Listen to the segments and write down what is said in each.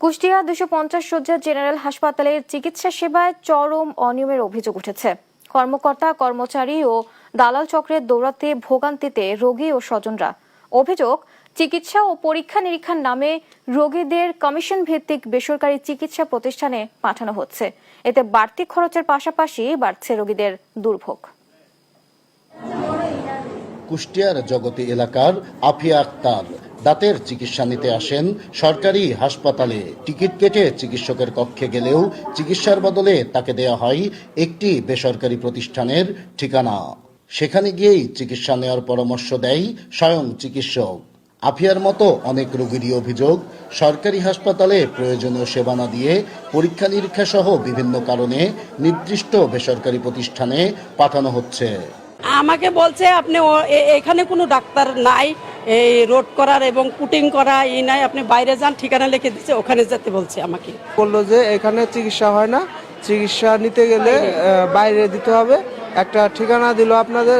কুষ্টিয়া 250 শয্যা জেনারেল হাসপাতালের চিকিৎসা সেবায় চরম অনিয়মের অভিযোগ উঠেছে। কর্মকর্তা কর্মচারী ও দালাল চক্রের দৌরাত্মে ভোগান্তিতে রোগী ও স্বজনরা। অভিযোগ, চিকিৎসা ও পরীক্ষা নিরীক্ষার নামে রোগীদের কমিশন ভিত্তিক বেসরকারি চিকিৎসা প্রতিষ্ঠানে পাঠানো হচ্ছে। এতে বাড়তি খরচের পাশাপাশি বাড়ছে রোগীদের দুর্ভোগ। কুষ্টিয়ার জগতি এলাকার আফিয়া আক্তার দাঁতের চিকিৎসা নিতে আসেন সরকারি হাসপাতালে। টিকিট কেটে চিকিৎসকের কক্ষে গেলেও চিকিৎসার বদলে তাকে দেয়া হয় একটি বেসরকারি প্রতিষ্ঠানের ঠিকানা। সেখানে গিয়েই চিকিৎসা নেওয়ার পরামর্শ দেয় স্বয়ং চিকিৎসক। আফিয়ার মতো অনেক রোগীরই অভিযোগ, সরকারি হাসপাতালে প্রয়োজনীয় সেবা না দিয়ে পরীক্ষা নিরীক্ষা সহ বিভিন্ন কারণে নির্দিষ্ট বেসরকারি প্রতিষ্ঠানে পাঠানো হচ্ছে। আমাকে বলছে আপনি এখানে কোনো ডাক্তার নাই, এই রোড করার এবং পুটিং করা নাই, আপনি বাইরে যান, ঠিকানা লিখে দিচ্ছে, ওখানে যেতে বলছে আমাকে। বললো যে এখানে চিকিৎসা হয় না, চিকিৎসা নিতে গেলে বাইরে দিতে হবে। একটা ঠিকানা দিল আপনাদের,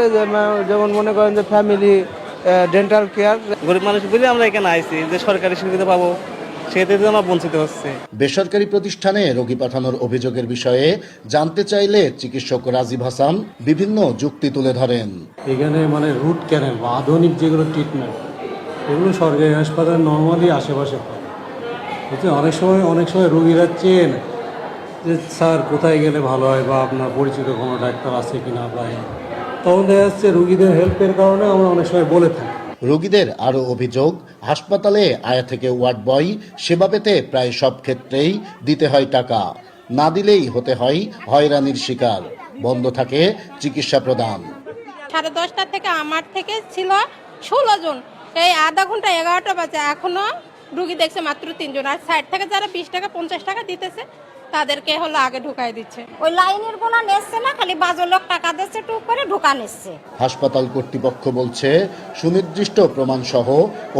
যেমন মনে করেন যে ফ্যামিলি ডেন্টাল কেয়ার। গরিব মানুষ বলে আমরা এখানে আইছি যে সরকারি সুবিধা পাবো, সেক্ষেত্রে আমরা বঞ্চিত হচ্ছে। বেসরকারি প্রতিষ্ঠানে রোগী পাঠানোর অভিযোগের বিষয়ে জানতে চাইলে চিকিৎসক রাজীব হাসান বিভিন্ন যুক্তি তুলে ধরেন। এখানে রুট ক্যানেল বা আধুনিক যেগুলো ট্রিটমেন্ট, এগুলো সরকারি হাসপাতালে নর্মালি আশেপাশে পায়। অনেক সময় রোগীরা চেন যে স্যার কোথায় গেলে ভালো হয় বা আপনার পরিচিত কোনো ডাক্তার আছে কিনা, বা তখন দেখা যাচ্ছে রোগীদের হেল্পের কারণে আমরা অনেক সময় বলে থাকি। রোগীদের আরও অভিযোগ, হাসপাতালে আয়া থেকে ওয়ার্ড বয় সেবা পেতে প্রায় সব ক্ষেত্রেই দিতে হয় টাকা, না দিলেই হতে হয় হয়রানির শিকার। বন্ধ থাকে চিকিৎসা প্রদান। 10:30 থেকে আমার থেকে ছিল 16 জন, এই আধা ঘন্টা 11টা বাজে এখনো রুগী দেখছে মাত্র 3 জন। আর সাইড থেকে যারা 20 টাকা 50 টাকা দিতেছে তাদেরকে আগে ঢুকাই দিচ্ছে। ওই লাইনের গোনা নেচ্ছে না, খালি বাজে লোক টাকা দিচ্ছে, টুক করে ঢুকা নিচ্ছে। হাসপাতাল কর্তৃপক্ষ বলছে সুনির্দিষ্ট প্রমাণ সহ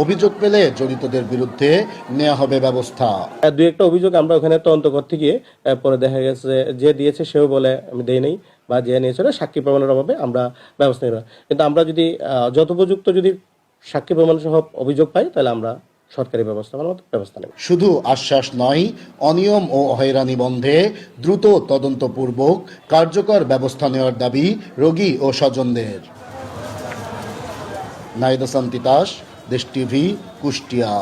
অভিযোগ পেলে জড়িতদের বিরুদ্ধে নেওয়া হবে ব্যবস্থা। দুই একটা অভিযোগ আমরা ওখানে তদন্ত করতে গিয়ে পরে দেখা গেছে যে দিয়েছে সেও বলে আমি দেই নাই, বা যে নিয়েছিল সাক্ষী প্রমাণের অভাবে আমরা ব্যবস্থা নিলাম। কিন্তু আমরা যদি যথোপযুক্ত যদি সাক্ষী প্রমাণ সহ অভিযোগ পাই, তাহলে আমরা সরকারি ব্যবস্থা নেব। শুধু আশ্বাস নয়, অনিয়ম ও হয়রানি বন্ধে দ্রুত তদন্তপূর্বক কার্যকর ব্যবস্থা নেওয়ার দাবি রোগী ও স্বজনদের। নাহিদ হাসান তিতাস, দেশ টিভি, কুষ্টিয়া।